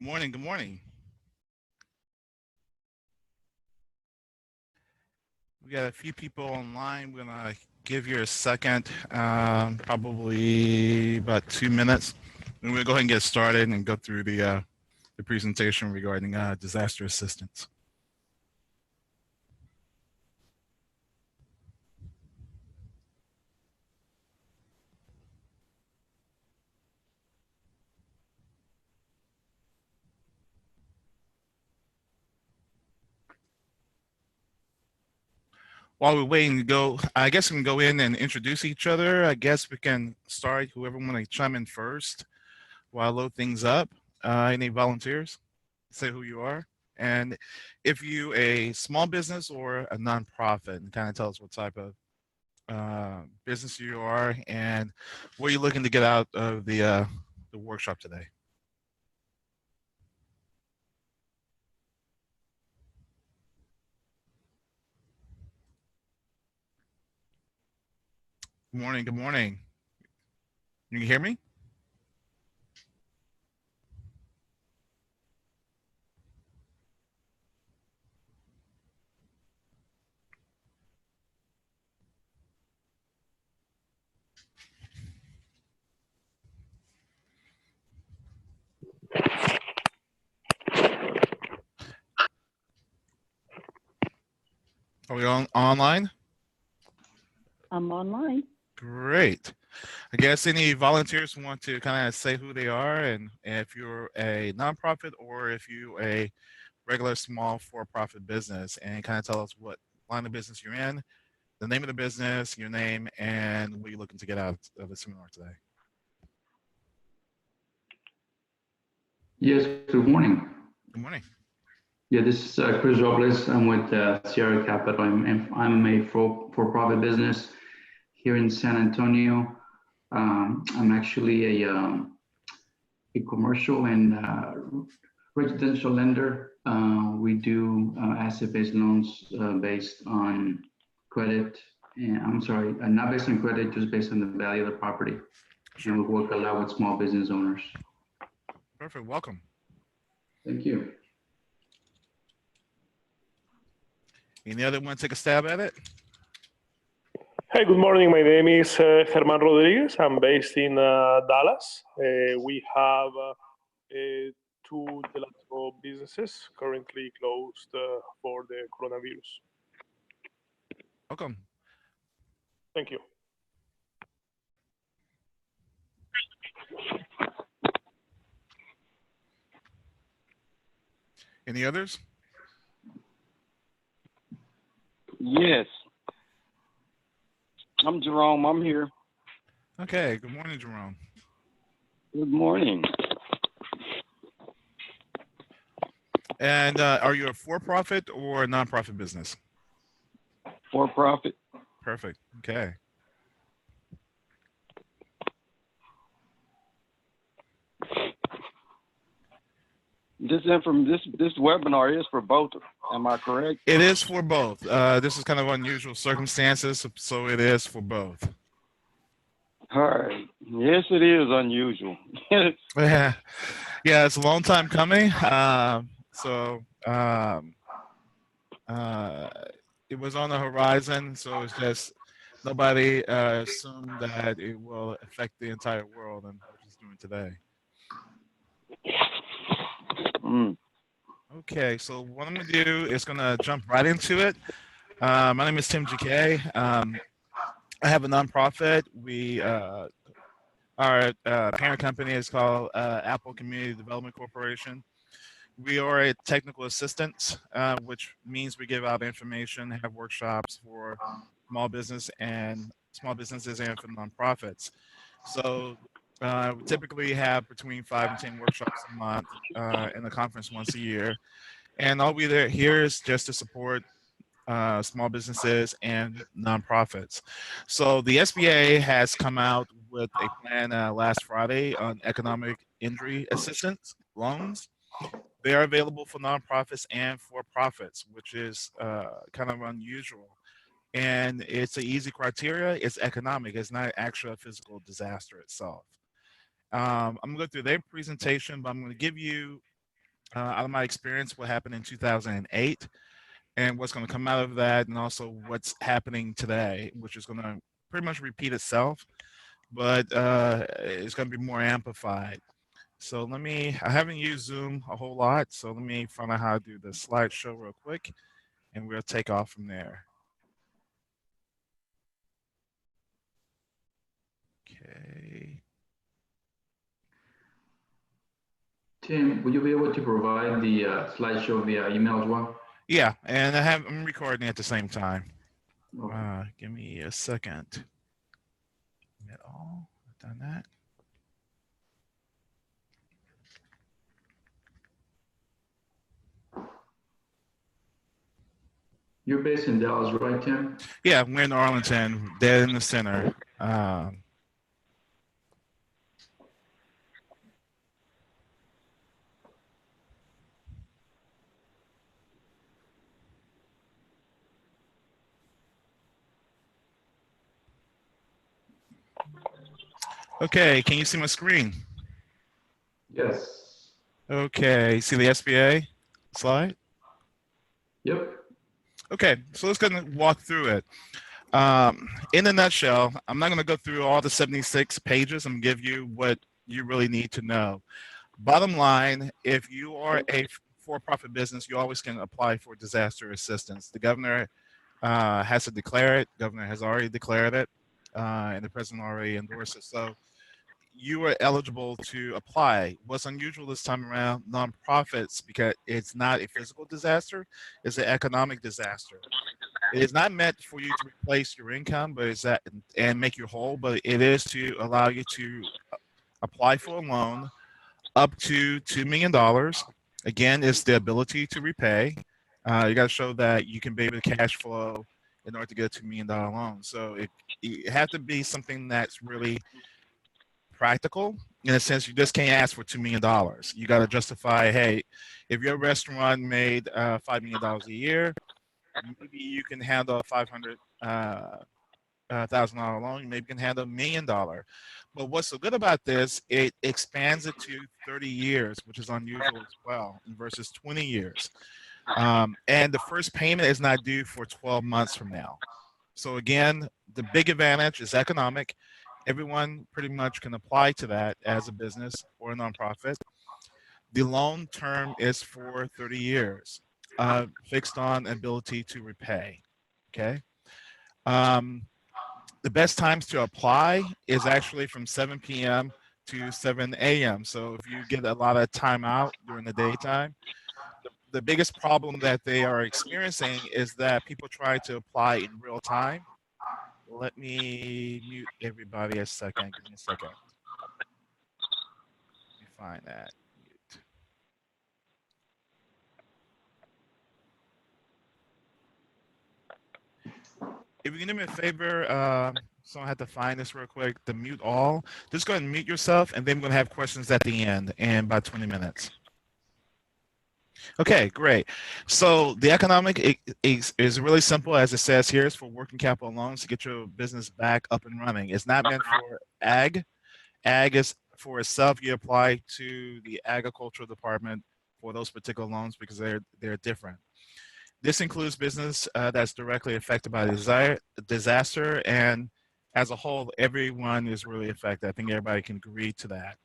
Morning, good morning. We got a few people online. We're gonna give you a second, probably about 2 minutes. And we'll go ahead and get started and go through the presentation regarding disaster assistance. While we're waiting to go, I guess we can go in and introduce each other. I guess we can start, whoever want to chime in first while I load things up. Any volunteers? Say who you are. And if you a small business or a nonprofit, and kind of tell us what type of business you are and what you're looking to get out of the workshop today. Good morning. Good morning. You can hear me? Are we online? I'm online. Great. I guess any volunteers want to kind of say who they are and if you're a nonprofit or if you a regular small for-profit business and kind of tell us what line of business you're in, the name of the business, your name, and what you're looking to get out of the seminar today. Yes, good morning. Good morning. Yeah, this is Chris Robles. I'm with Sierra Capital. I'm a for-profit business here in San Antonio. I'm actually a commercial and residential lender. We do asset-based loans based on credit. And I'm sorry, not based on credit, just based on the value of the property. Sure. And we work a lot with small business owners. Perfect. Welcome. Thank you. Any other want to take a stab at it? Hi, good morning. My name is Germán Rodriguez. I'm based in Dallas. We have two gelato businesses currently closed for the coronavirus. Welcome. Thank you. Any others? Yes. I'm Jerome. I'm here. Okay. Good morning, Jerome. Good morning. And are you a for-profit or a nonprofit business? For profit. Perfect. Okay. This webinar is for both. Am I correct? It is for both. This is kind of unusual circumstances, so it is for both. All right. Yes, it is unusual. Yeah, it's a long time coming. It was on the horizon, so it's just nobody assumed that it will affect the entire world, and we're just doing today. Mm. Okay, so what I'm gonna do is gonna jump right into it. My name is Tim GK. I have a nonprofit. Our parent company is called Apple Community Development Corporation. We are a technical assistant, which means we give out information, have workshops for small businesses and for nonprofits. So we typically have between 5 and 10 workshops a month and a conference once a year. And all we here is just to support small businesses and nonprofits. So the SBA has come out with a plan last Friday on economic injury assistance loans. They are available for nonprofits and for profits, which is kind of unusual. And it's an easy criteria. It's economic. It's not actually a physical disaster itself. I'm going to go through their presentation, but I'm going to give you out of my experience, what happened in 2008 and what's going to come out of that, and also what's happening today, which is going to pretty much repeat itself, but it's going to be more amplified. So I haven't used Zoom a whole lot, so let me find out how to do the slideshow real quick, and we'll take off from there. Okay. Tim, will you be able to provide the slideshow via email as well? Yeah, and I'm recording at the same time. Okay. Give me a second. I've done that. You're based in Dallas, right, Tim? Yeah, we're in Arlington, dead in the center. Okay, can you see my screen? Yes. Okay, see the SBA slide? Yep. Okay, so let's go and walk through it. In a nutshell, I'm not going to go through all the 76 pages. I'm going to give you what you really need to know. Bottom line, if you are a for-profit business, you always can apply for disaster assistance. The governor has to declare it. The governor has already declared it, and the president already endorsed it. So you are eligible to apply. What's unusual this time around, nonprofits, because it's not a physical disaster, it's an economic disaster. It is not meant for you to replace your income, but it's that and make you whole, but it is to allow you to apply for a loan up to $2 million. Again, it's the ability to repay. You got to show that you can be able to cash flow in order to get a $2 million loan. So it have to be something that's really practical in a sense. You just can't ask for $2 million. You got to justify, hey, if your restaurant made $5 million a year, maybe you can handle a $500,000 loan. Maybe you can handle $1 million. But what's so good about this, it expands it to 30 years, which is unusual as well, versus 20 years. And the first payment is not due for 12 months from now. So again, the big advantage is economic. Everyone pretty much can apply to that as a business or a nonprofit. The loan term is for 30 years, fixed on ability to repay. Okay. The best times to apply is actually from 7 p.m. to 7 a.m. So if you get a lot of time out during the daytime, the biggest problem that they are experiencing is that people try to apply in real time. Let me mute everybody a second. Give me a second. Let me find that. Mute. If you can do me a favor, someone had to find this real quick, the mute all. Just go ahead and mute yourself, and then we're going to have questions at the end in about 20 minutes. Okay, great. So the economic is really simple, as it says here. It's for working capital loans to get your business back up and running. It's not meant for ag. Ag is for itself. You apply to the agricultural department for those particular loans because they're different. This includes business that's directly affected by the disaster, and as a whole, everyone is really affected. I think everybody can agree to that.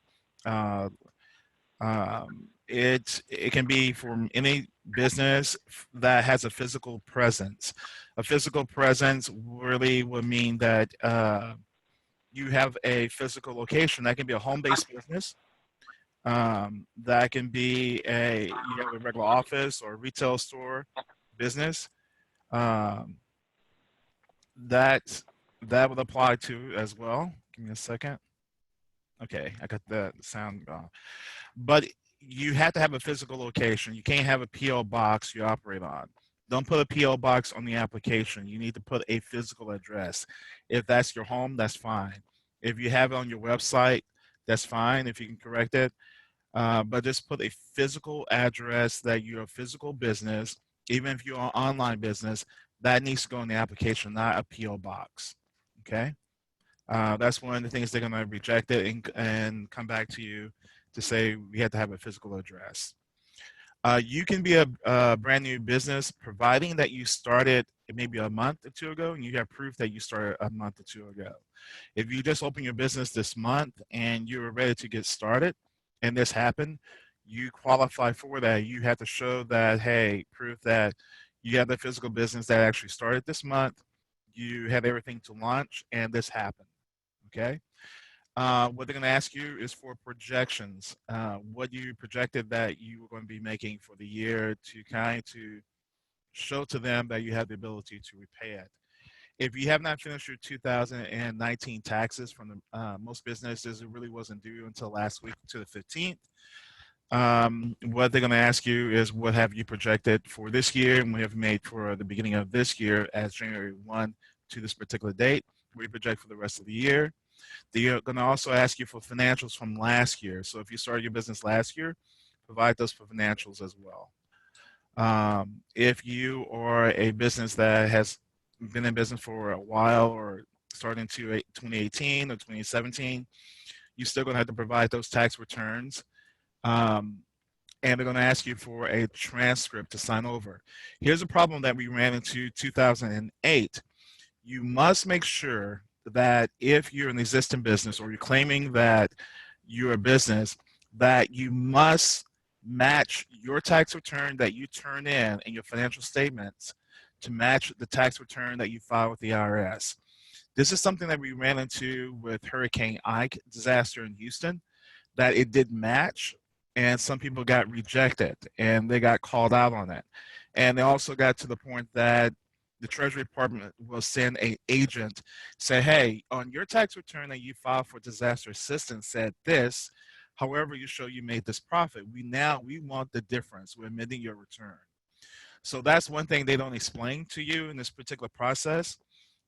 It can be from any business that has a physical presence. A physical presence really would mean that you have a physical location. That can be a home-based business. That can be you have a regular office or retail store business. That would apply to as well. Give me a second. Okay, I got the sound gone. But you have to have a physical location. You can't have a PO box you operate on. Don't put a PO box on the application. You need to put a physical address. If that's your home, that's fine. If you have it on your website, that's fine if you can correct it. But just put a physical address that you're a physical business. Even if you're an online business, that needs to go in the application, not a PO box. Okay. That's one of the things they're going to reject it and come back to you to say we have to have a physical address. You can be a brand new business, providing that you started maybe a month or two ago and you have proof that you started a month or two ago. If you just open your business this month and you're ready to get started and this happened, you qualify for that. You have to show that, hey, proof that you have the physical business that actually started this month, you had everything to launch, and this happened. Okay. What they're going to ask you is for projections. What you projected that you were going to be making for the year to kind to show to them that you have the ability to repay it. If you have not finished your 2019 taxes from the most businesses, it really wasn't due until last week to the 15th. What they're going to ask you is what have you projected for this year and what have you made for the beginning of this year as January 1 to this particular date. What do you project for the rest of the year? They're going to also ask you for financials from last year. So if you started your business last year, provide those for financials as well. If you are a business that has been in business for a while or starting to 2018 or 2017, you're still going to have to provide those tax returns. And they're going to ask you for a transcript to sign over. Here's a problem that we ran into 2008. You must make sure that if you're an existing business or you're claiming that you're a business, that you must match your tax return that you turn in your financial statements to match the tax return that you file with the IRS. This is something that we ran into with Hurricane Ike disaster in Houston, that it did match, and some people got rejected and they got called out on it. And they also got to the point that the Treasury Department will send an agent, say, hey, on your tax return that you filed for disaster assistance said this, however you show you made this profit. We want the difference. We're admitting your return. So that's one thing they don't explain to you in this particular process,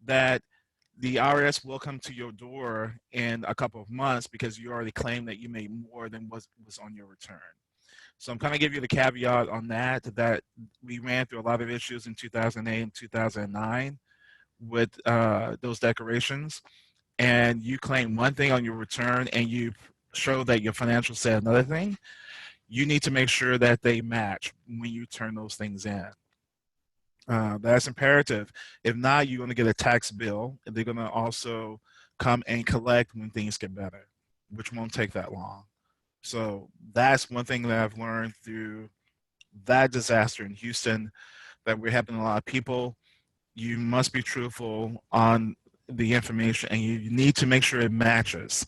that the IRS will come to your door in a couple of months because you already claimed that you made more than was on your return. So I'm kind of give you the caveat on that we ran through a lot of issues in 2008 and 2009 with those declarations, and you claim one thing on your return and you show that your financials said another thing. You need to make sure that they match when you turn those things in. That's imperative. If not, you're going to get a tax bill, and they're going to also come and collect when things get better, which won't take that long. So that's one thing that I've learned through that disaster in Houston, that we're helping a lot of people. You must be truthful on the information, and you need to make sure it matches.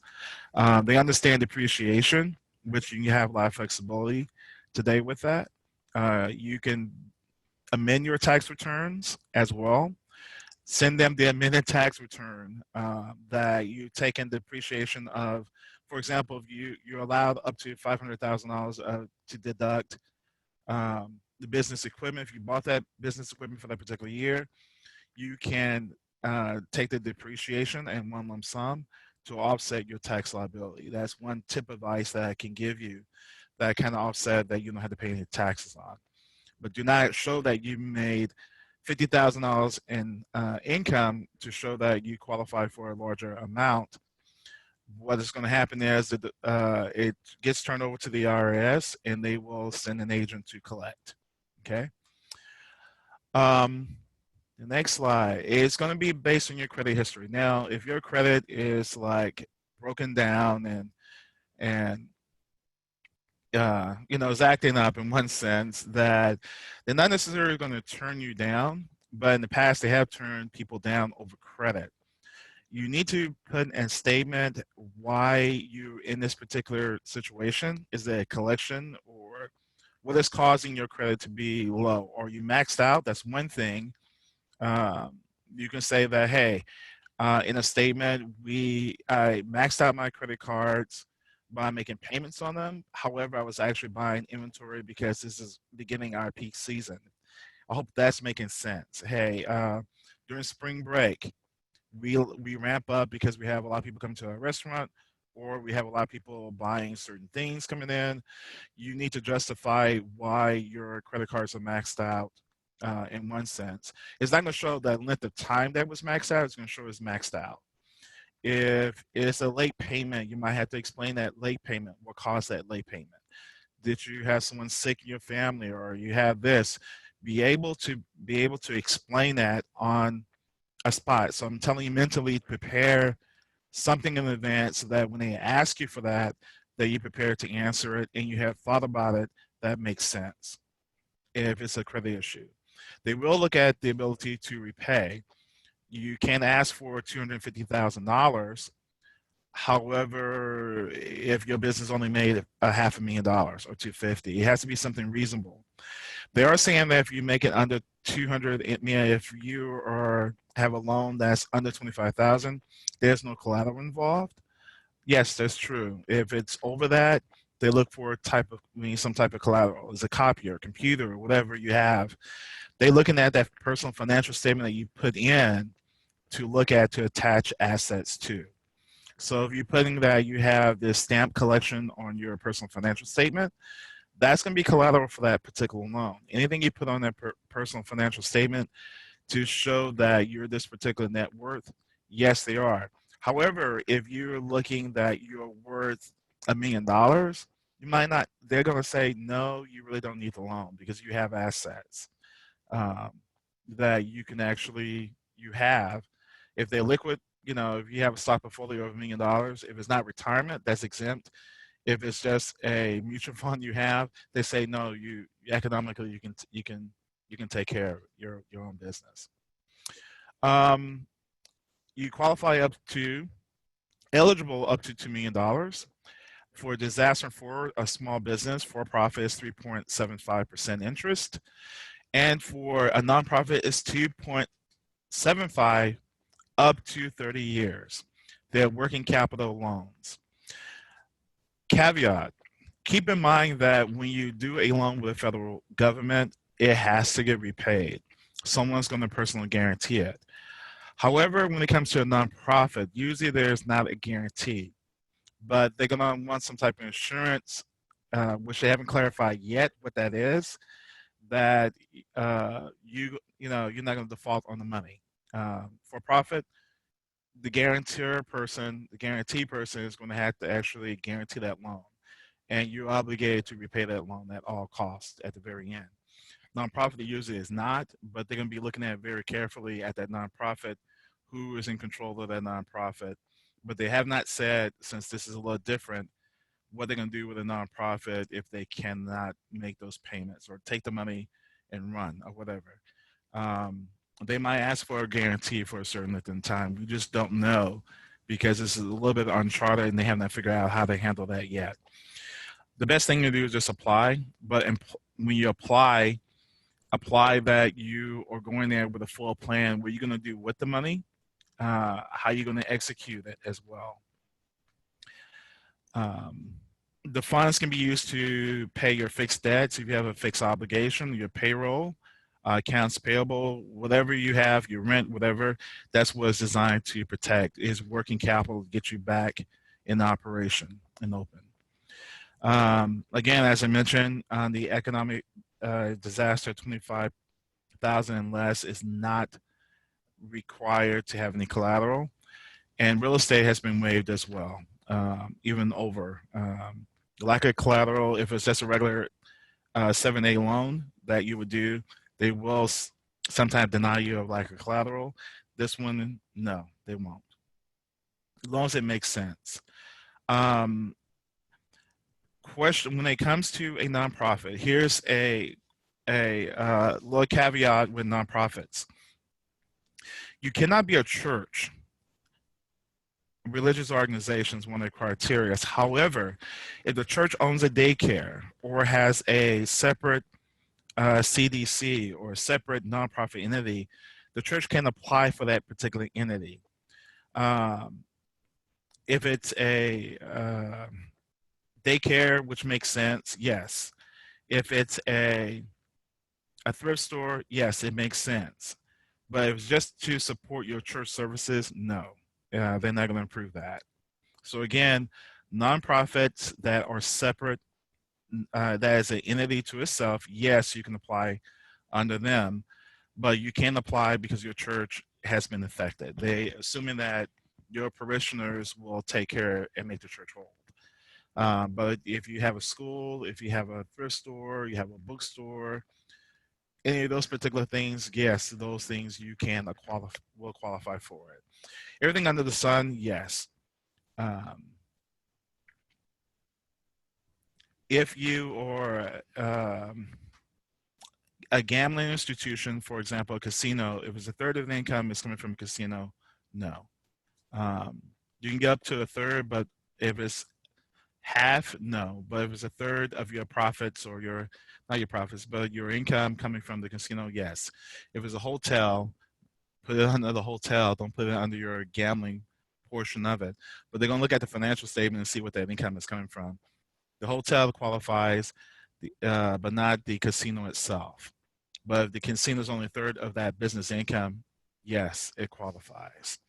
They understand depreciation, which you have a lot of flexibility today with that. You can amend your tax returns as well. Send them the amended tax return that you take in depreciation of. For example, if you're allowed up to $500,000 to deduct the business equipment. If you bought that business equipment for that particular year, you can take the depreciation in one lump sum to offset your tax liability. That's one tip of advice that I can give you, that kind of offset that you don't have to pay any taxes on. But do not show that you made $50,000 in income to show that you qualify for a larger amount. What is going to happen is that it gets turned over to the IRS and they will send an agent to collect. Okay. The next slide is going to be based on your credit history. Now, if your credit is like broken down and is acting up in one sense, that they're not necessarily going to turn you down, but in the past they have turned people down over credit. You need to put in a statement why you're in this particular situation. Is it a collection, or what is causing your credit to be low? Or you maxed out? That's one thing. You can say that, hey, in a statement, I maxed out my credit cards by making payments on them. However, I was actually buying inventory because this is beginning our peak season. I hope that's making sense. Hey, during spring break, we ramp up because we have a lot of people coming to our restaurant, or we have a lot of people buying certain things coming in. You need to justify why your credit cards are maxed out. In one sense, it's not going to show the length of time that was maxed out. It's going to show it's maxed out. If it's a late payment, you might have to explain that late payment, what caused that late payment. Did you have someone sick in your family, or you have this? Be able to explain that on a spot. So I'm telling you, mentally prepare something in advance so that when they ask you for that you prepare to answer it and you have thought about it that makes sense. If it's a credit issue, they will look at the ability to repay. You can ask for $250,000. However, if your business only made $500,000 or 250, it has to be something reasonable. They are saying that if you make it under 200, if you have a loan that's under 25,000, there's no collateral involved. Yes, that's true. If it's over that, they look for some type of collateral. It's a copier, computer, or whatever you have. They're looking at that personal financial statement that you put in to look at to attach assets to. So if you're putting that you have this stamp collection on your personal financial statement, that's going to be collateral for that particular loan. Anything you put on that personal financial statement to show that you're this particular net worth, yes, they are. However, if you're looking that you're worth $1 million, you might not, they're going to say, no, you really don't need the loan because you have assets that you can actually, you have. If they're liquid, if you have a stock portfolio of $1 million, if it's not retirement, that's exempt. If it's just a mutual fund you have, they say no. You economically you can take care of your own business. You qualify eligible up to $2 million. For disaster for a small business, for profit is 3.75% interest, and for a nonprofit is 2.75 up to 30 years. They're working capital loans. Caveat, keep in mind that when you do a loan with the federal government, it has to get repaid. Someone's going to personally guarantee it. However, when it comes to a nonprofit, usually there's not a guarantee, but they're going to want some type of insurance, which they haven't clarified yet what that is, that you're not going to default on the money. For profit, the guarantee person is going to have to actually guarantee that loan, and you're obligated to repay that loan at all costs at the very end. Nonprofit usually is not, but they're going to be looking at very carefully at that nonprofit, who is in control of that nonprofit. But they have not said, since this is a little different, what they're going to do with a nonprofit if they cannot make those payments or take the money and run or whatever. They might ask for a guarantee for a certain length of time. We just don't know because this is a little bit uncharted and they haven't figured out how to handle that yet. The best thing to do is just apply, but when you apply that you are going there with a full plan, what you're going to do with the money, how you're going to execute it as well. The funds can be used to pay your fixed debts if you have a fixed obligation, your payroll, accounts payable, whatever you have, your rent, whatever. That's what it's designed to protect, is working capital to get you back in operation and open. Again, as I mentioned, on the economic disaster, 25,000 and less is not required to have any collateral, and real estate has been waived as well, even over. Lack of collateral, if it's just a regular 7A loan that you would do, they will sometimes deny you of lack of collateral. This one, no, they won't, as long as it makes sense. Question: when it comes to a nonprofit, here's a little caveat with nonprofits. You cannot be a church. Religious organizations, one of the criteria. However, if the church owns a daycare or has a separate CDC or a separate nonprofit entity, the church can apply for that particular entity. If it's a daycare, which makes sense, yes. If it's a thrift store, yes, it makes sense. But if it's just to support your church services, no, they're not going to approve that. So again, nonprofits that are separate, that is an entity to itself, yes, you can apply under them, but you can't apply because your church has been affected. Assuming that your parishioners will take care and make the church whole. But if you have a school, if you have a thrift store, you have a bookstore, any of those particular things, yes, those things you can will qualify for it. Everything under the sun, yes. If you are a gambling institution, for example, a casino, if it's a third of the income is coming from a casino, no. You can get up to a third, but if it's half, no. But if it's a third of your profits or your, not your profits, but your income coming from the casino, yes. If it's a hotel, put it under the hotel. Don't put it under your gambling portion of it. But they're going to look at the financial statement and see what that income is coming from. The hotel qualifies, but not the casino itself. But if the casino is only a third of that business income, yes, it qualifies.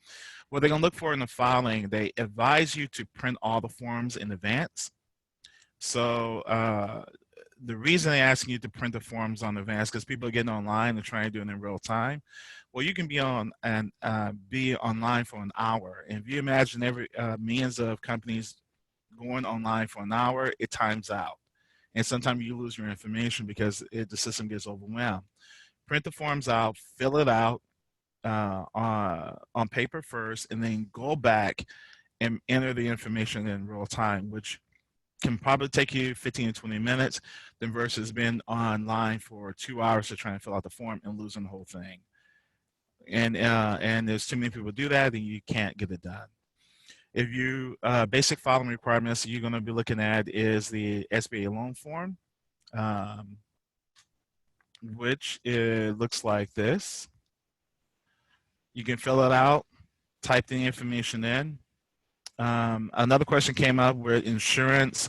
What they're going to look for in the filing, they advise you to print all the forms in advance. So the reason they're asking you to print the forms on advance because people are getting online and trying to do it in real time. Well, you can be on and be online for an hour. And if you imagine every millions of companies going online for an hour, it times out. And sometimes you lose your information because the system gets overwhelmed. Print the forms out, fill it out on paper first, and then go back and enter the information in real time, which can probably take you 15 to 20 minutes than versus being online for 2 hours to try and fill out the form and losing the whole thing. And there's too many people do that, then you can't get it done. If you basic filing requirements you're going to be looking at is the SBA loan form, which it looks like this. You can fill it out, type the information in. Another question came up with insurance.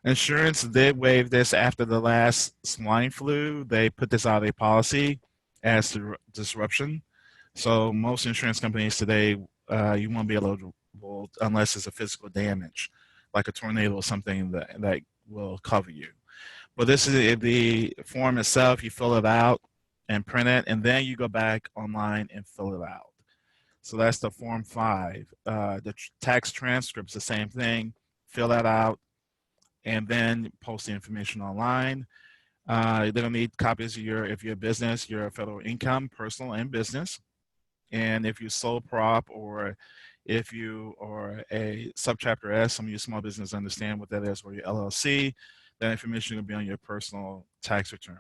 Insurance did waive this after the last swine flu. They put this out of a policy as disruption. So most insurance companies today, you won't be eligible unless it's a physical damage, like a tornado or something that will cover you. But this is the form itself. You fill it out and print it, and then you go back online and fill it out. So that's the Form 5. The tax transcript's the same thing. Fill that out and then post the information online. They're going to need copies of if you're a business, your federal income, personal and business. And if you're sole prop or if you are a subchapter S, some of you small business understand what that is, or your LLC, that information will be on your personal tax return.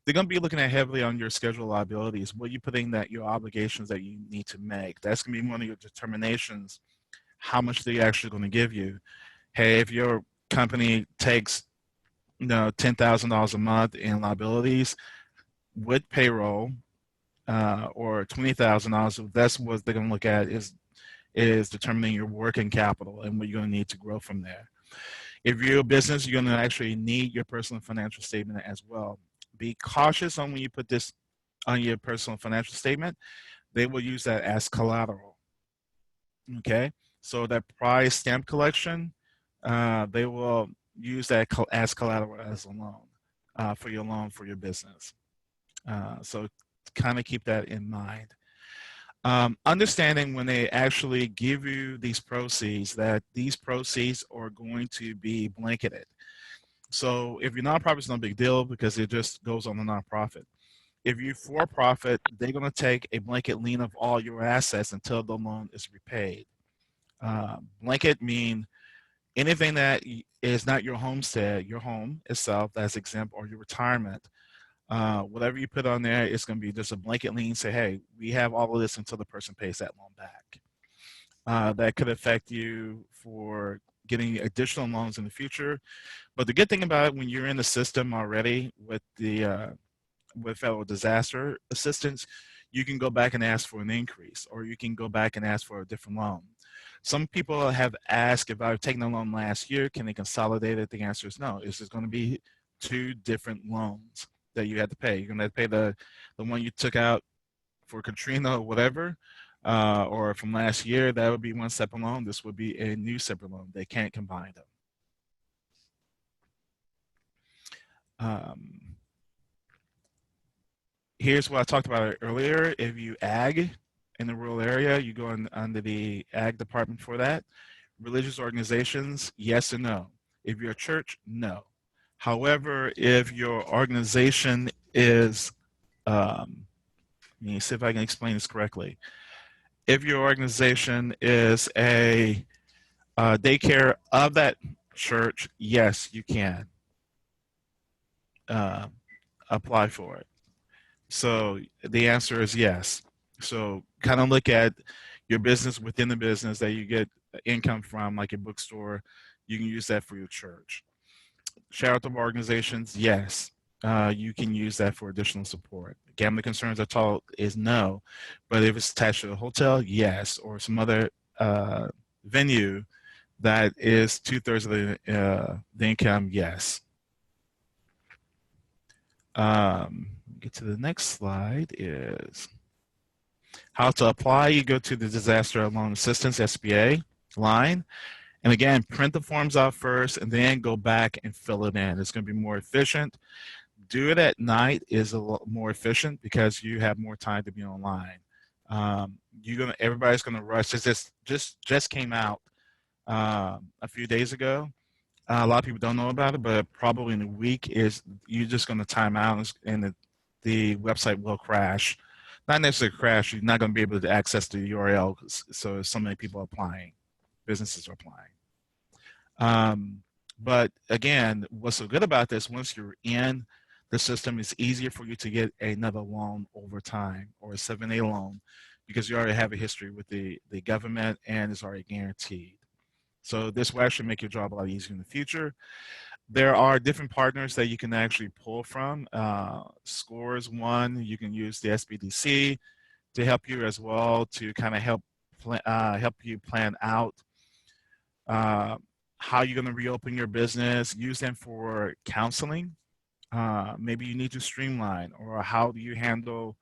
They're going to be looking at heavily on your schedule liabilities. What you putting that your obligations that you need to make. That's going to be one of your determinations. How much they're actually going to give you. Hey, if your company takes $10,000 a month in liabilities with payroll or $20,000, that's what they're going to look at is determining your working capital and what you're going to need to grow from there. If you're a business, you're going to actually need your personal financial statement as well. Be cautious on when you put this on your personal financial statement. They will use that as collateral. Okay, so that prize stamp collection, they will use that as collateral as a loan for your business. So kind of keep that in mind. Understanding when they actually give you these proceeds, that these proceeds are going to be blanketed. So if your nonprofit is no big deal because it just goes on the nonprofit. If you're for profit, they're going to take a blanket lien of all your assets until the loan is repaid. Blanket mean anything that is not your homestead, your home itself, that's exempt, or your retirement. Whatever you put on there, it's going to be just a blanket lien. Say, hey, we have all of this until the person pays that loan back. That could affect you for getting additional loans in the future. But the good thing about it, when you're in the system already with the with federal disaster assistance, you can go back and ask for an increase, or you can go back and ask for a different loan. Some people have asked, if I've taken a loan last year, can they consolidate it? The answer is no. It's just going to be 2 different loans that you have to pay. You're going to have to pay the one you took out for Katrina or whatever, or from last year, that would be one separate loan. This would be a new separate loan. They can't combine them. Here's what I talked about earlier. If you ag in the rural area, you go under the ag department for that. Religious organizations, yes and no. If you're a church, no. However, if your organization is, let me see if I can explain this correctly. If your organization is a daycare of that church, yes, you can uh, apply for it. So the answer is yes. So kind of look at your business within the business that you get income from, like a bookstore. You can use that for your church. Charitable organizations, yes, you can use that for additional support. Gambling concerns, I told, is no, but if it's attached to a hotel, yes, or some other venue that is 2/3 of the income, yes. Get to the next slide is how to apply. You go to the Disaster Loan Assistance (SBA) line, and again, print the forms out first, and then go back and fill it in. It's going to be more efficient. Do it at night is a lot more efficient because you have more time to be online. Everybody's gonna rush. It just came out a few days ago. A lot of people don't know about it, but probably in a week is you're just going to time out and the website will crash. Not necessarily crash. You're not going to be able to access the URL. So many people are applying, businesses are applying. But again, what's so good about this? Once you're in the system, it's easier for you to get another loan over time or a 7A loan because you already have a history with the government and it's already guaranteed. So this will actually make your job a lot easier in the future. There are different partners that you can actually pull from. Scores one, you can use the SBDC to help you as well to kind of help you plan out how you're going to reopen your business. Use them for counseling. Maybe you need to streamline, or how do you handle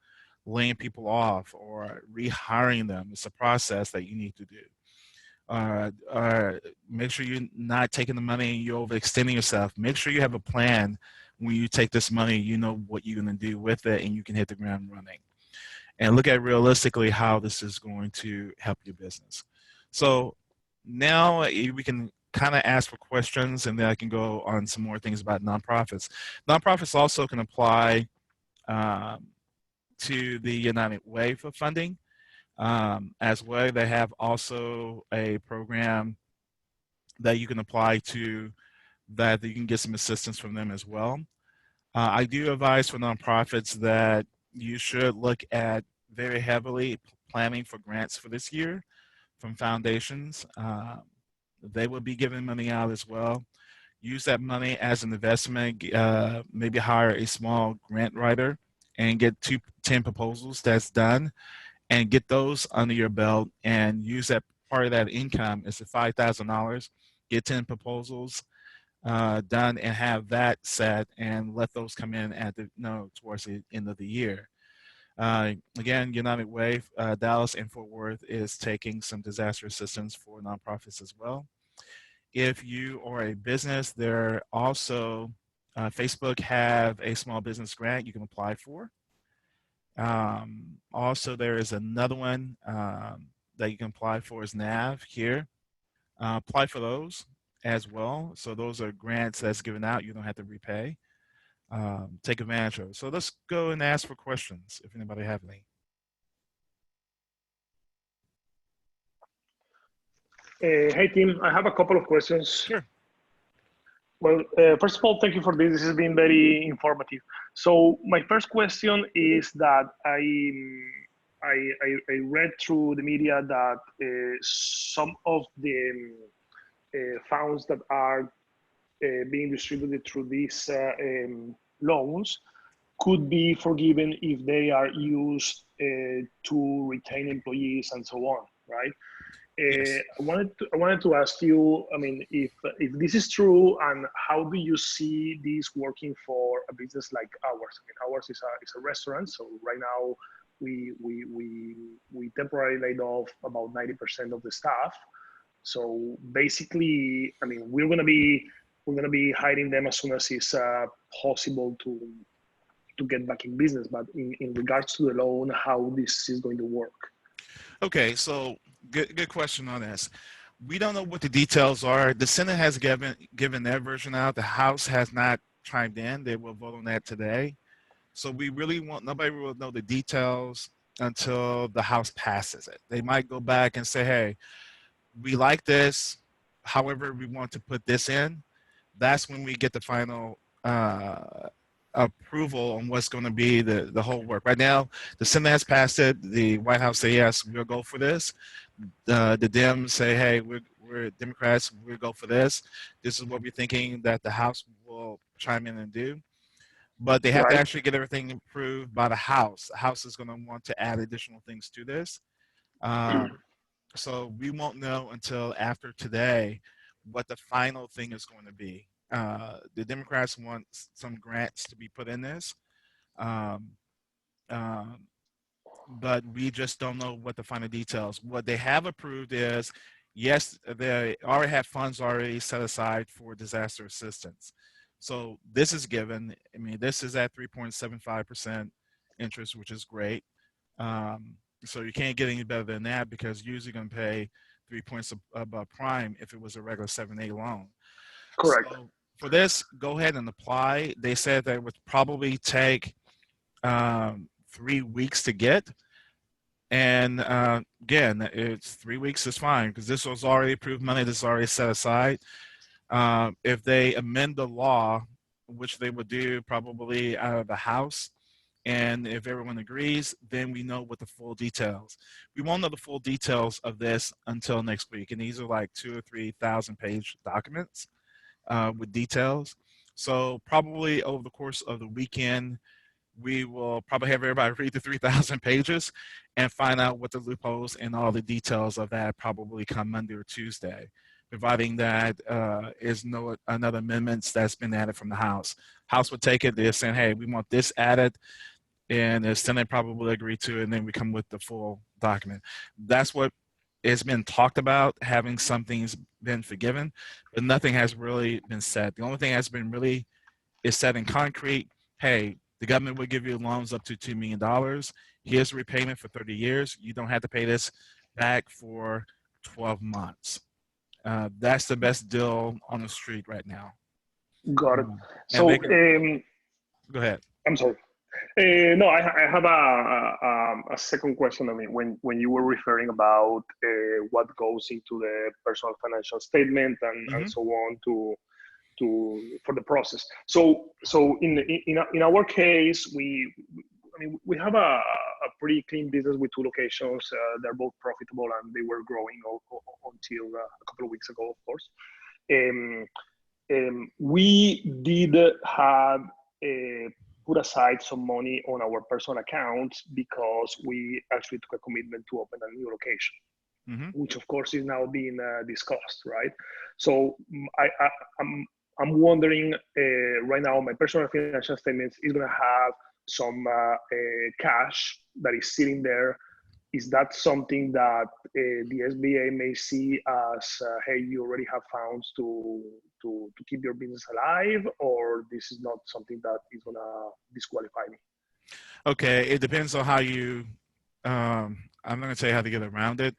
laying people off or rehiring them? It's a process that you need to do. Make sure you're not taking the money and you're overextending yourself. Make sure you have a plan. When you take this money, you know what you're going to do with it and you can hit the ground running. And look at realistically how this is going to help your business. So now we can kind of ask for questions, and then I can go on some more things about nonprofits. Nonprofits also can apply to the United Way for funding. As well, they have also a program that you can apply to that you can get some assistance from them as well. I do advise for nonprofits that you should look at very heavily planning for grants for this year from foundations. They will be giving money out as well. Use that money as an investment, maybe hire a small grant writer and get 10 proposals that's done, and get those under your belt and use that part of that income is the $5,000. Get 10 proposals done and have that set and let those come in at towards the end of the year. Again, United Way, Dallas and Fort Worth is taking some disaster assistance for nonprofits as well. If you are a business, there also Facebook have a small business grant you can apply for. Also, there is another one that you can apply for is NAV here. Apply for those as well. So those are grants that's given out. You don't have to repay. Take advantage of it. So let's go and ask for questions if anybody have any. Hey, Tim, I have a couple of questions. Sure. Well, first of all, thank you for this. This has been very informative. So my first question is that I read through the media that some of the funds that are being distributed through these loans could be forgiven if they are used to retain employees and so on, right? Yes. I wanted to ask you, I mean, if this is true, and how do you see this working for a business like ours? I mean, ours is a restaurant, so right now we temporarily laid off about 90% of the staff. So basically, I mean, we're gonna be hiring them as soon as it's possible to get back in business. But in regards to the loan, how this is going to work? Okay, so good question on this. We don't know what the details are. The Senate has given their version out. The House has not chimed in. They will vote on that today. So we really nobody will know the details until the House passes it. They might go back and say, hey, we like this. However, we want to put this in. That's when we get the final approval on what's going to be the whole work. Right now, the Senate has passed it. The White House say, yes, we'll go for this. The Dems say, hey, we're Democrats, we'll go for this. This is what we're thinking that the House will chime in and do. But they have to Right. actually get everything approved by the House. The House is going to want to add additional things to this. So we won't know until after today what the final thing is going to be. The Democrats want some grants to be put in this, um, but we just don't know what the final details. What they have approved is, yes, they already have funds already set aside for disaster assistance. So this is given. I mean, this is at 3.75% interest, which is great. So you can't get any better than that because you're usually going to pay 3 points above prime if it was a regular 7A loan. Correct. So for this, go ahead and apply. They said that it would probably take 3 weeks to get. And again, it's 3 weeks is fine because this was already approved money. This is already set aside. If they amend the law, which they would do probably out of the House, and if everyone agrees, then we know what the full details. We won't know the full details of this until next week. And these are like 2,000 or 3,000 page documents with details. So probably over the course of the weekend, we will probably have everybody read the 3,000 pages and find out what the loopholes and all the details of that probably come Monday or Tuesday, providing that is no another amendments that's been added from the House. House would take it, they're saying, hey, we want this added, and the Senate probably agree to it, and then we come with the full document. That's what has been talked about, having some things been forgiven, but nothing has really been said. The only thing that's been really is set in concrete, hey, the government will give you loans up to $2 million. Here's a repayment for 30 years. You don't have to pay this back for 12 months. That's the best deal on the street right now. Got it. And So, go ahead. I'm sorry. No, I have a second question. I mean, when you were referring about what goes into the personal financial statement and so on for the process. So in our case, we have a pretty clean business with 2 locations. They're both profitable and they were growing until a couple of weeks ago, of course. We did have put aside some money on our personal accounts because we actually took a commitment to open a new location, which of course is now being discussed, right? So I'm wondering right now, my personal financial statements is going to have some cash that is sitting there. Is that something that the SBA may see as, hey, you already have funds to keep your business alive, or this is not something that is going to disqualify me? Okay, it depends on how you, I'm not going to tell you how to get around it.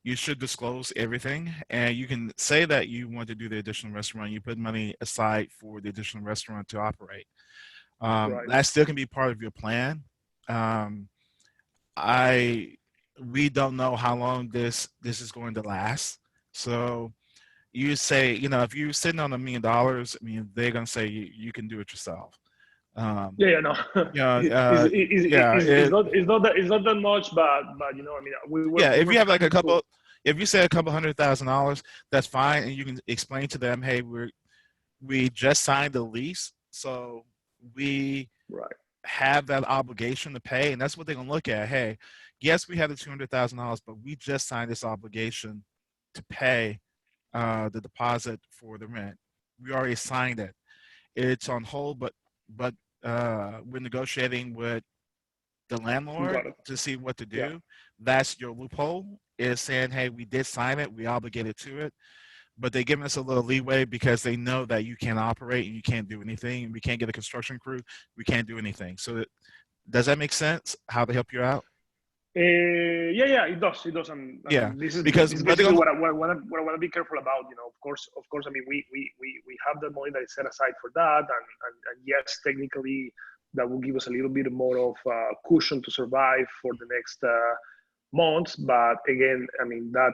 You should disclose everything, and you can say that you want to do the additional restaurant. You put money aside for the additional restaurant to operate. Right. That still can be part of your plan. We don't know how long this is going to last. So you say, if you're sitting on $1 million, I mean, they're gonna say you can do it yourself. No. Yeah, It's not that much, but I mean, if you have like if you say a couple $100,000, that's fine, and you can explain to them, hey, we just signed the lease, so we have that obligation to pay, and that's what they're gonna look at. Hey, yes, we have the $200,000, but we just signed this obligation to pay the deposit for the rent. We already signed it. It's on hold, but we're negotiating with the landlord to see what to do. Yeah. That's your loophole, is saying, hey, we did sign it, we obligated to it, but they're giving us a little leeway because they know that you can't operate and you can't do anything. We can't get a construction crew. We can't do anything. So does that make sense, how they help you out? Yeah, it does. It does, Yeah, and this is because is what they're basically gonna, what I want to be careful about. You know, of course. I mean, we have that money that is set aside for that, and yes, technically, that will give us a little bit more of cushion to survive for the next months. But again, I mean that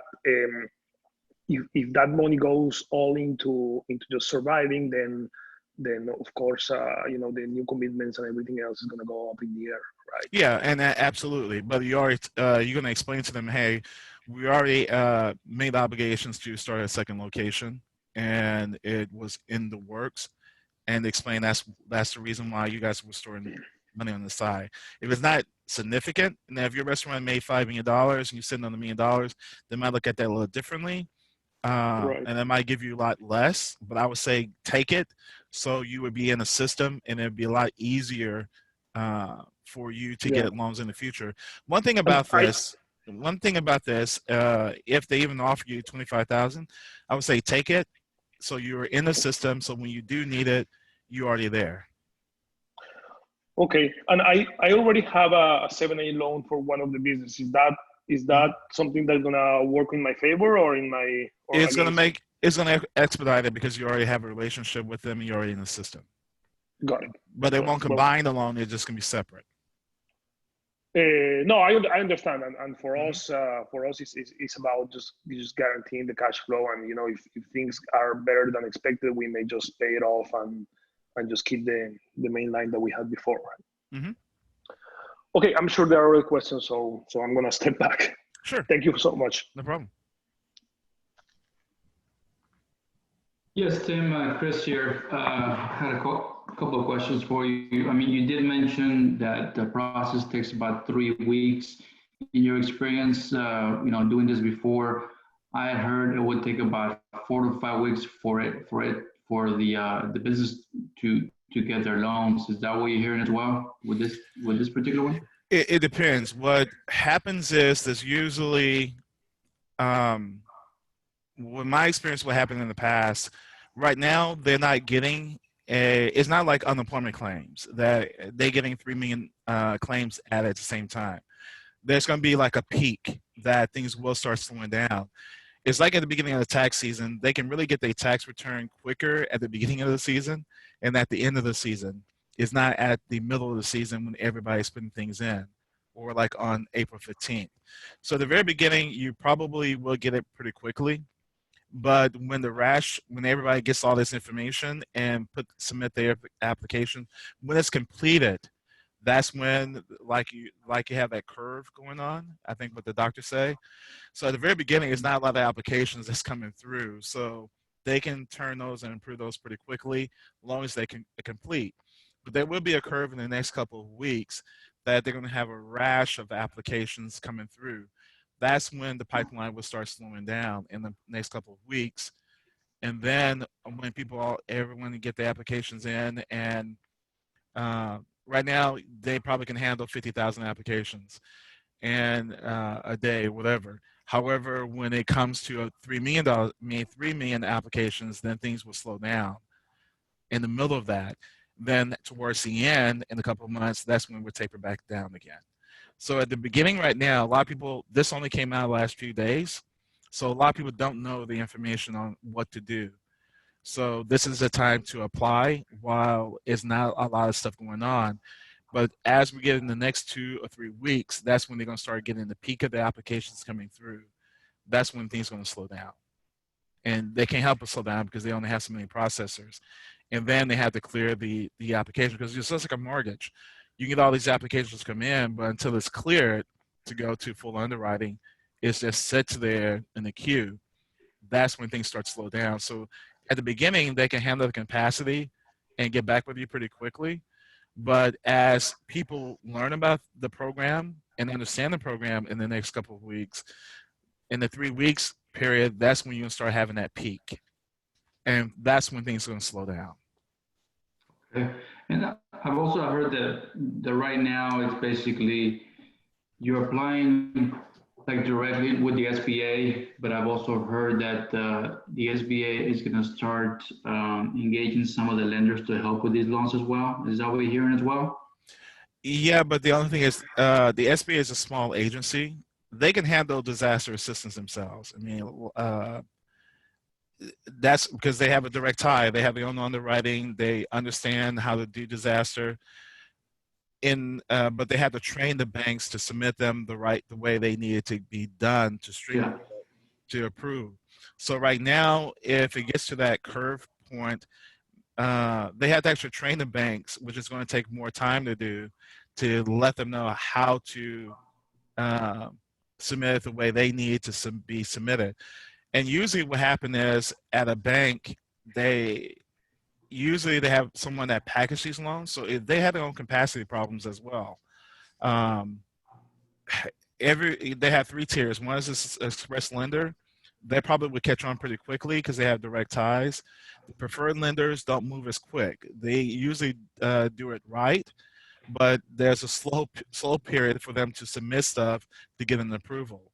if that money goes all into just surviving, then of course, you know, the new commitments and everything else is going to go up in the air, right? yeah, and absolutely. But you already you're gonna explain to them, hey, we already made obligations to start a second location, and it was in the works, and explain that's the reason why you guys were storing money on the side. If it's not significant, and if your restaurant made $5 million and you're sitting on $1 million, they might look at that a little differently. Right. And it might give you a lot less, but I would say take it so you would be in a system and it'd be a lot easier for you to Yeah. get loans in the future. One thing And about this, if they even offer you 25,000, I would say take it so you're in the system. So when you do need it, you're already there. Okay, and I already have a 7A loan for one of the businesses. Is that something that's gonna work in my favor or in my or It's gonna against me? make it's gonna expedite it because you already have a relationship with them and you're already in the system. Got it. But they Got it. won't Well, combine the loan; it's just gonna be separate. no, I understand, and for us, it's about just guaranteeing the cash flow, and you know, if things are better than expected, we may just pay it off and just keep the main line that we had before. Mm-hmm. Okay, I'm sure there are other questions, so I'm gonna step back. Sure, Thank you so much. no problem. Yes, Tim, Chris here. Had a couple of questions for you. I mean, you did mention that the process takes about 3 weeks. In your experience, you know, doing this before, I heard it would take about 4 to 5 weeks for the business to get their loans. Is that what you're hearing as well with this particular one? It depends. What happens is there's usually, with my experience, what happened in the past. Right now, they're not getting it's not like unemployment claims that they're getting 3 million claims at the same time. There's going to be like a peak that things will start slowing down. It's like at the beginning of the tax season, they can really get their tax return quicker at the beginning of the season and at the end of the season. It's not at the middle of the season when everybody's putting things in or like on April 15th. So at the very beginning, you probably will get it pretty quickly. But when everybody gets all this information and submit their application, when it's completed, that's when like you have that curve going on. I think what the doctors say. So at the very beginning, it's not a lot of applications that's coming through. So they can turn those and improve those pretty quickly, as long as they can complete. But there will be a curve in the next couple of weeks that they're going to have a rash of applications coming through. That's when the pipeline will start slowing down in the next couple of weeks. And then when everyone get the applications in, and right now they probably can handle 50,000 applications and a day, whatever. However, when it comes to a $3 million applications, then things will slow down. In the middle of that, then towards the end, in a couple of months, that's when we'll taper back down again. So at the beginning right now, a lot of people, this only came out the last few days. So a lot of people don't know the information on what to do. So this is the time to apply while it's not a lot of stuff going on. But as we get in the next 2 or 3 weeks, that's when they're going to start getting the peak of the applications coming through. That's when things are going to slow down. And they can't help but slow down because they only have so many processors. And then they have to clear the application because it's just like a mortgage. You get all these applications come in, but until it's cleared to go to full underwriting, it's just sits there in the queue. That's when things start to slow down. So at the beginning, they can handle the capacity and get back with you pretty quickly. But as people learn about the program and understand the program in the next couple of weeks, in the 3 weeks period, that's when you're going to start having that peak. And that's when things are going to slow down. Okay. And I've also heard that right now it's basically you're applying like directly with the SBA, but I've also heard that the SBA is going to start engaging some of the lenders to help with these loans as well. Is that what you're hearing as well? Yeah, but the only thing is, the SBA is a small agency. They can handle disaster assistance themselves. I mean, that's because they have a direct tie. They have their own underwriting. They understand how to do disaster. But they had to train the banks to submit them the way they needed to be done to streamline Yeah, to approve. So right now, if it gets to that curve point, they have to actually train the banks, which is going to take more time to do, to let them know how to uh, submit it the way they need to be submitted. And usually, what happens is at a bank, they they have someone that packages these loans, so if they have their own capacity problems as well. Um, they have three tiers. One is this express lender. They probably would catch on pretty quickly because they have direct ties. The preferred lenders don't move as quick. They usually do it right, but there's a slow period for them to submit stuff to get an approval.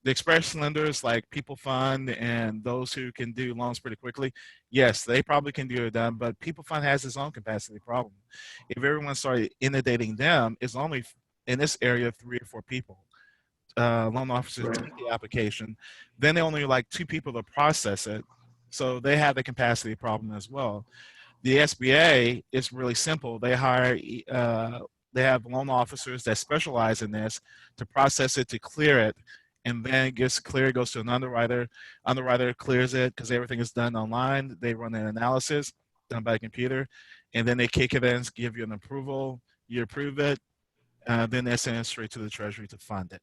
The express lenders like People Fund and those who can do loans pretty quickly, yes, they probably can do it done, but People Fund has its own capacity problem. If everyone started inundating them, it's only in this area 3 or 4 people. Loan officers right, take the application, then they only like 2 people to process it, so they have the capacity problem as well. The SBA is really simple. They have loan officers that specialize in this to process it, to clear it, and then it gets cleared, goes to an underwriter. Underwriter clears it because everything is done online. They run an analysis done by a computer, and then they kick it in, give you an approval. You approve it, then they send it straight to the Treasury to fund it.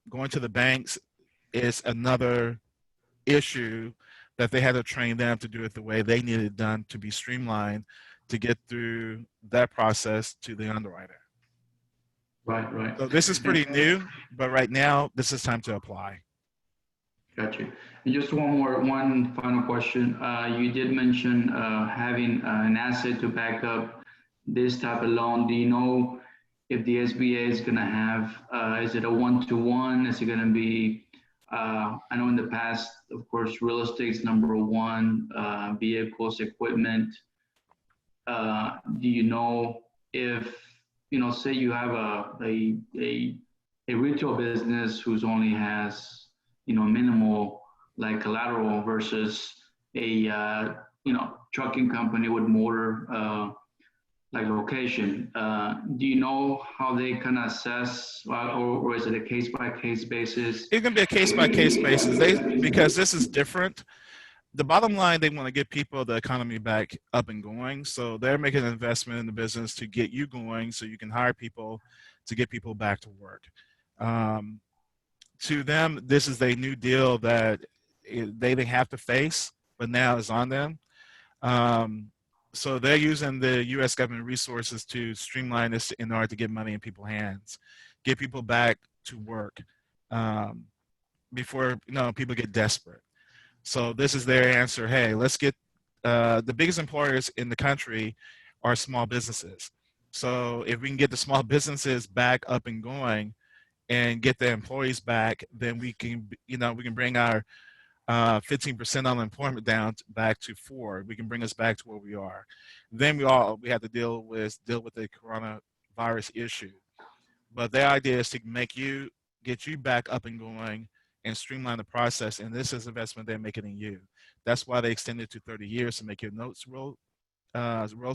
Going to the banks is another issue that they had to train them to do it the way they needed it done to be streamlined to get through that process to the underwriter. right, right. So this is pretty new, but right now this is time to apply. Got you. And just one final question. You did mention having an asset to back up this type of loan. Do you know if the SBA is going to have, is it a one-to-one? Is it going to be, I know in the past, of course, real estate's number one, vehicles, equipment. Do you know if, say you have a retail business who's only has, minimal like collateral versus a, trucking company with motor, like location. Do you know how they kind of assess, or is it a case by case basis? It's gonna be a case by case basis. Because this is different. The bottom line, they want to get people, the economy back up and going. So they're making an investment in the business to get you going so you can hire people to get people back to work. Um, to them, this is a new deal that they didn't have to face, but now is on them. Um, so they're using the U.S. government resources to streamline this in order to get money in people's hands, get people back to work before people get desperate. So this is their answer. Hey, let's get the biggest employers in the country are small businesses. So if we can get the small businesses back up and going and get the employees back, then we can, we can bring our 15% unemployment down back to 4. We can bring us back to where we are. Then we have to deal with the coronavirus issue. But their idea is to get you back up and going and streamline the process. And this is investment they're making in you. That's why they extended to 30 years to make your notes real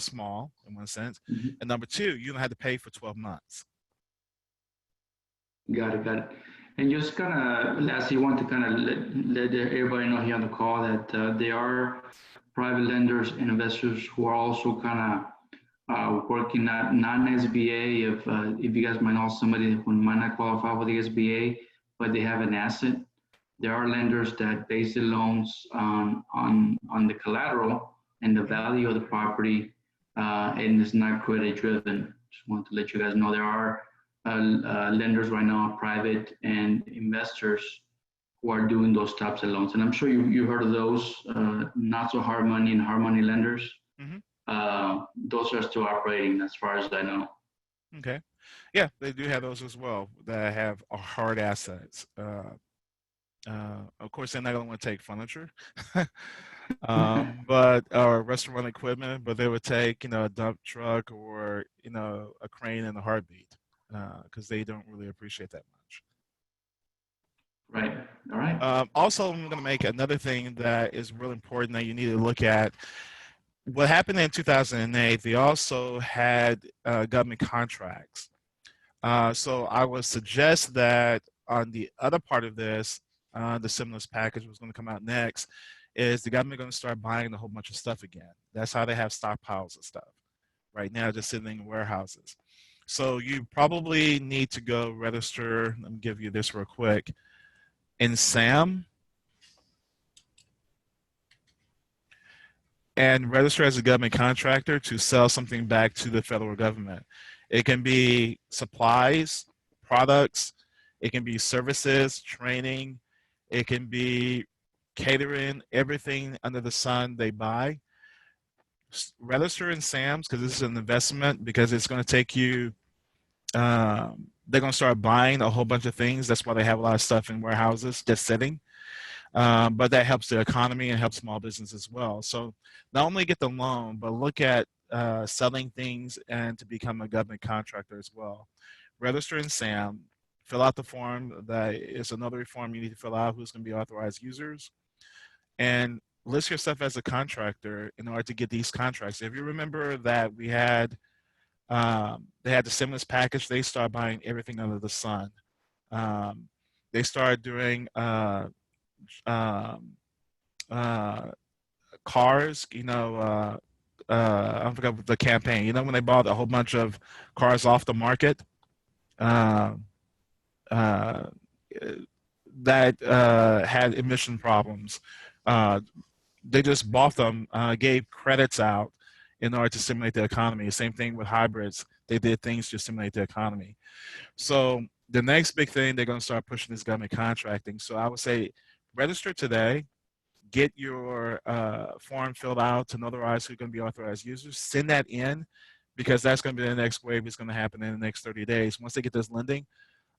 small in one sense. Mhm. And number 2, you don't have to pay for 12 months. Got it, got it. And just kind of lastly, want to kind of let everybody know here on the call that there are private lenders and investors who are also kind of working at non-SBA. If you guys might know somebody who might not qualify for the SBA, but they have an asset, there are lenders that base the loans on the collateral and the value of the property, and it's not credit driven. Just want to let you guys know there are lenders right now, private and investors, who are doing those types of loans. And I'm sure you heard of those, not so hard money and hard money lenders. Those are still operating as far as I know. Okay. Yeah, they do have those as well that have hard assets. Of course, they're not going to want to take furniture. but or restaurant equipment, but they would take a dump truck or a crane in a heartbeat because they don't really appreciate that much. Right. All right. Also, I'm going to make another thing that is really important that you need to look at. What happened in 2008, they also had government contracts. So I would suggest that on the other part of this, the stimulus package was going to come out next, is the government going to start buying a whole bunch of stuff again. That's how they have stockpiles of stuff right now, just sitting in warehouses. So you probably need to go register. Let me give you this real quick. In SAM, and register as a government contractor to sell something back to the federal government. It can be supplies, products, it can be services, training, it can be catering, everything under the sun they buy. Register in SAMS because this is an investment, because it's going to take you, they're going to start buying a whole bunch of things. That's why they have a lot of stuff in warehouses just sitting. But that helps the economy and helps small business as well. So not only get the loan, but look at selling things and to become a government contractor as well. Register in SAM, fill out the form. That is another form you need to fill out, who's going to be authorized users, and list yourself as a contractor in order to get these contracts. If you remember that we had, they had the stimulus package, they started buying everything under the sun. They started doing cars, I forgot the campaign, when they bought a whole bunch of cars off the market, that had emission problems. They just bought them, gave credits out in order to stimulate the economy. Same thing with hybrids. They did things to stimulate the economy. So the next big thing they're going to start pushing is government contracting. So I would say register today, get your form filled out to notarize who's going to be authorized users, send that in, because that's going to be the next wave. It's going to happen in the next 30 days. Once they get this lending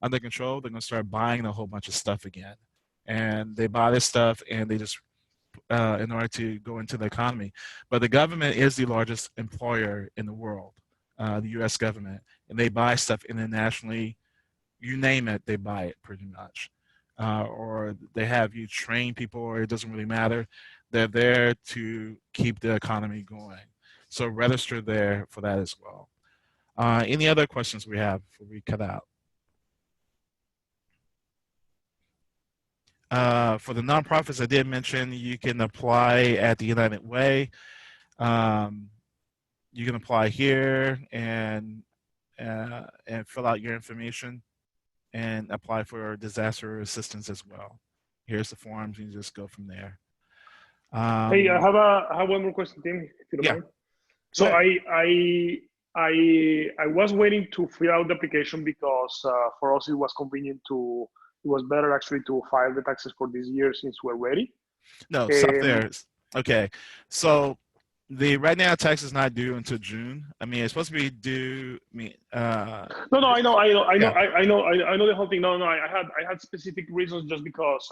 under control, they're going to start buying a whole bunch of stuff again. And they buy this stuff and they just, in order to go into the economy. But the government is the largest employer in the world, the US government, and they buy stuff internationally. You name it, they buy it pretty much. Or they have you train people, or it doesn't really matter. They're there to keep the economy going. So register there for that as well. Any other questions we have before we cut out? For the nonprofits, I did mention you can apply at the United Way. You can apply here and fill out your information and apply for disaster assistance as well. Here's the forms. You just go from there. Hey, I have one more question, Tim, if you don't mind. So I was waiting to fill out the application because for us it was convenient to. It was better actually to file the taxes for this year since we're ready. No, stop there. Okay, so the right now tax is not due until June. I mean, it's supposed to be due. No, I know the whole thing. No, I had specific reasons just because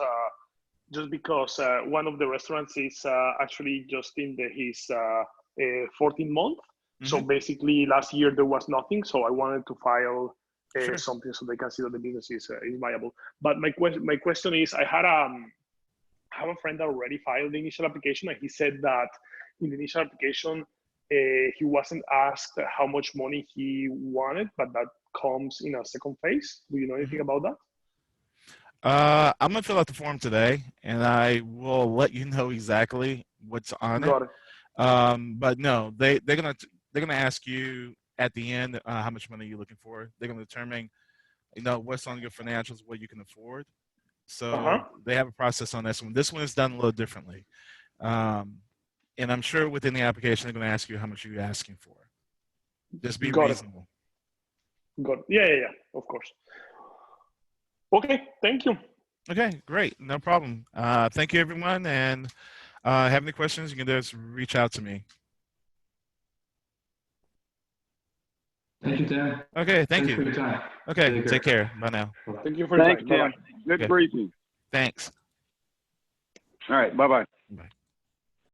one of the restaurants is actually just in his 14th month. Mm-hmm. So basically, last year there was nothing. So I wanted to file something so they can see that the business is viable. But my question is, I have a friend that already filed the initial application, and he said that in the initial application he wasn't asked how much money he wanted, but that comes in a second phase. Do you know anything about that? I'm gonna fill out the form today, and I will let you know exactly what's on it. But no, they're gonna ask you at the end how much money you're looking for. They're gonna determine, what's on your financials, what you can afford. So they have a process on this one. This one is done a little differently, and I'm sure within the application they're gonna ask you how much you're asking for. Just be reasonable. Got it. Yeah, of course. Okay, thank you. Okay, great. No problem. Thank you, everyone. And have any questions, you can just reach out to me. Thank you, Tim. Okay, thank you. For your time. Okay, take care. Bye now. Thank you for your time. Tim. Good briefing. Thanks. All right, bye-bye. Bye.